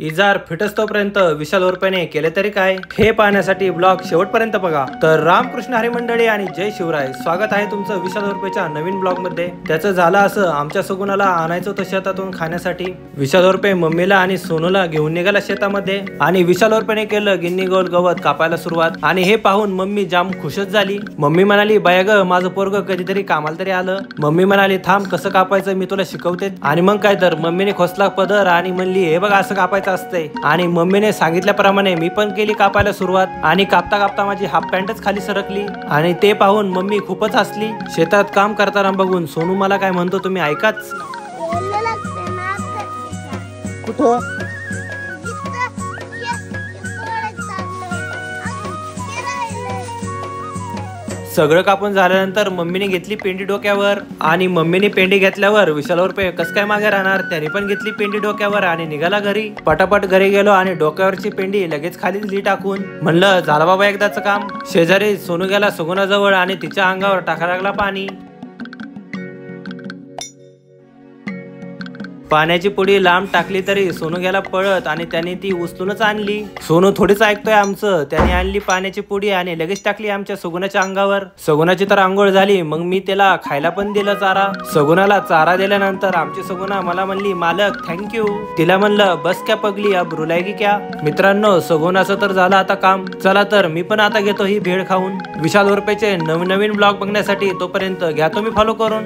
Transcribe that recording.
इजार फिटस्तोपर्यंत विशाल उर्फेने केले तरी काय, हे पाहण्यासाठी ब्लॉग शेवटपर्यंत बघा। तर रामकृष्ण हरी मंडळी आणि जय शिवराय, स्वागत आहे तुमचं विशाल उर्फेच्या नवीन ब्लॉग मध्ये। त्याचं झालं असं, आमच्या सगुणाला आणायचं होतं शेतातून खाण्यासाठी। विशाल उर्फे मम्मीला आणि सोनूला घेऊन निघाला शेतामध्ये आणि विशाल उर्फेने केलं गिन्नी गोल गवत कापायला सुरुवात। आणि हे पाहून मम्मी जाम खुशच झाली। मम्मी म्हणाली, बाया ग, माझं पोरग कधीतरी कामाला तरी आलं। मम्मी म्हणाली, थांब कसं कापायचं मी तुला शिकवते। आणि मग काय तर मम्मीने खोसला पदर आणि म्हणली, हे बघा असं कापायचं असतंय। आणि मम्मीने सांगितल्याप्रमाणे मी पण केली कापायला सुरुवात आणि कापता कापता माझी हाफ पॅन्टच खाली सरकली आणि ते पाहून मम्मी खूपच हसली। शेतात काम करताना बघून सोनू मला काय म्हणतो तुम्ही ऐकाच। कुठं सगळं कापून झाल्यानंतर मम्मीने घेतली पेंडी डोक्यावर आणि मम्मीने पेंडी घेतल्यावर विशाल उर्फे कस काय मागे राहणार, त्याने पण घेतली पेंडी डोक्यावर आणि निघाला घरी। पटापट घरी गेलो आणि डोक्यावरची पेंडी लगेच खाली दिली टाकून। म्हणलं झालं बाबा एकदाच काम। शेजारी सोनू गेला सगुणाजवळ आणि तिच्या अंगावर टाकायला लागला पाणी। पाण्याची पुडी लांब टाकली तरी सोनू गेला पळत आणि त्याने ती उचलूनच आणली। सोनू थोडीच ऐकतोय आमचं, त्याने आणली पाण्याची पुडी आणि लगेच टाकली आमच्या सगुणाच्या अंगावर। सगुणाची तर आंघोळ झाली, मग मी त्याला खायला पण दिलं चारा। सगुणाला चारा दिल्यानंतर आमची सगुणा मला म्हणली, मालक थँक्यू। तिला म्हणलं, बस क्या पगली अब रुलायगी क्या। मित्रांनो, सगुणाचं तर झालं आता काम। चला तर मी पण आता घेतो ही भेळ खाऊन। विशाल उर्फेचे नवीन ब्लॉग बघण्यासाठी तोपर्यंत घ्या तुम्ही फॉलो करून।